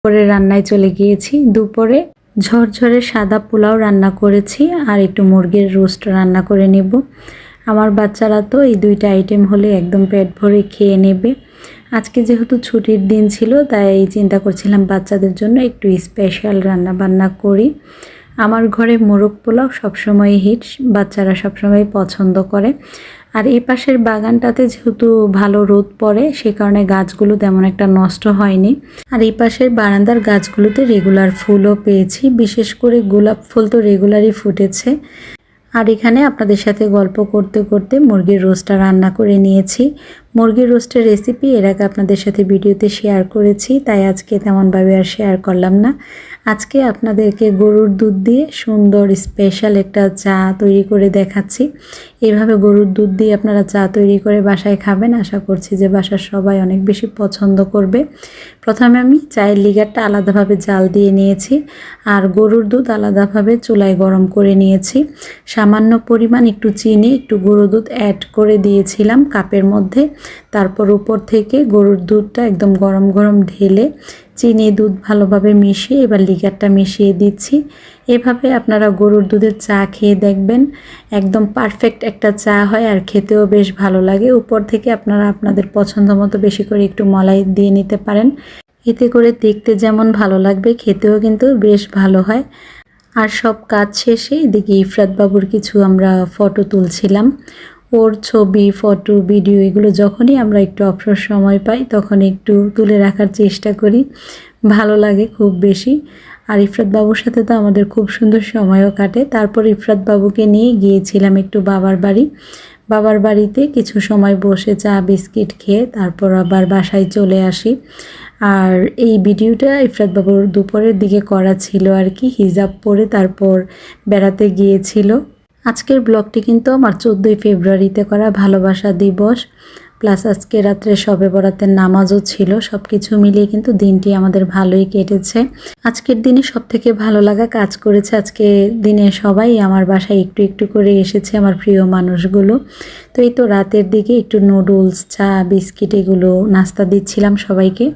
করে রান্নায় চলে গিয়েছি। দুপুরে ঝরঝরে সাদা পোলাও রান্না করেছি আর একটু মুরগির রোস্ট রান্না করে নেব। আমার বাচ্চারা তো এই দুইটা আইটেম হলে একদম পেট ভরে খেয়ে নেবে। আজকে যেহেতু ছুটির দিন ছিল তাই চিন্তা করছিলাম বাচ্চাদের জন্য একটু স্পেশাল রান্না বান্না করি। আমার ঘরে মোরগ পোলাও সবসময় হিট, বাচ্চারা সবসময় পছন্দ করে। আর এই পাশের বাগানটাতে যেহেতু ভালো রোদ পড়ে সে কারণে গাছগুলো তেমন একটা নষ্ট হয়নি। আর এই পাশের বারান্দার গাছগুলোতে রেগুলার ফুলও পেয়েছি, বিশেষ করে গোলাপ ফুল তো রেগুলারই ফুটেছে। আর এখানে আপনাদের সাথে গল্প করতে করতে মুরগির রোস্টটা রান্না করে নিয়েছি। মুরগির রোস্টের রেসিপি এর আগে আপনাদের সাথে ভিডিওতে শেয়ার করেছি, তাই আজকে তেমনভাবে আর শেয়ার করলাম না। আজকে আপনাদেরকে গরুর দুধ দিয়ে সুন্দর স্পেশাল একটা চা তৈরি করে দেখাচ্ছি। এইভাবে গরুর দুধ দিয়ে আপনারা চা তৈরি করে বাসায় খাবেন, আশা করছি যে বাসার সবাই অনেক বেশি পছন্দ করবে। প্রথমে আমি চায়ের লিগারটা আলাদাভাবে জাল দিয়ে নিয়েছি আর গরুর দুধ আলাদাভাবে চুলায় গরম করে নিয়েছি। সামান্য পরিমাণ একটু চিনি, একটু গরুর দুধ অ্যাড করে দিয়েছিলাম কাপের মধ্যে। তারপর উপর থেকে গরুর দুধটা একদম গরম গরম ঢেলে চিনি দুধ ভালোভাবে মিশিয়ে এবার লিগারটা মিশিয়ে দিচ্ছি। এভাবে আপনারা গরুর দুধের চা খেয়ে দেখবেন, একদম পারফেক্ট একটা চা হয় আর খেতেও বেশ ভালো লাগে। উপর থেকে আপনারা আপনাদের পছন্দ মতো বেশি করে একটু মলাই দিয়ে নিতে পারেন, এতে করে দেখতে যেমন ভালো লাগবে খেতেও কিন্তু বেশ ভালো হয়। আর সব কাজ শেষে এদিকে ইফরাত বাবুর কিছু আমরা ফটো তুলছিলাম। ওর ছবি, ফটো, ভিডিও এগুলো যখনই আমরা একটু অবসর সময় পাই তখন একটু তুলে রাখার চেষ্টা করি, ভালো লাগে খুব বেশি। আর ইফরাত বাবুর সাথে তো আমাদের খুব সুন্দর সময়ও কাটে। তারপর ইফরাত বাবুকে নিয়ে গিয়েছিলাম একটু বাবার বাড়ি। বাবার বাড়িতে কিছু সময় বসে চা বিস্কিট খেয়ে তারপর আবার বাসায় চলে আসি। আর এই ভিডিওটা ইফরাত বাবুর দুপুরের দিকে করা ছিল আর কি, হিজাব পরে তারপর বেড়াতে গিয়েছিল। আজকের ব্লগটি কিন্তু আমার 14ই ফেব্রুয়ারিতে করা, ভালোবাসা দিবস প্লাস আজকে রাত্রে শবে বরাতের নামাজও ছিল। সব কিছু মিলিয়ে কিন্তু দিনটি আমাদের ভালোই কেটেছে। আজকের দিনে সব থেকে ভালো লাগা কাজ করেছে। আজকে দিনে সবাই আমার বাসায় একটু একটু করে এসেছে, আমার প্রিয় মানুষগুলো। তো এই তো রাতের দিকে একটু নুডলস, চা, বিস্কিট এগুলো নাস্তা দিচ্ছিলাম সবাইকে।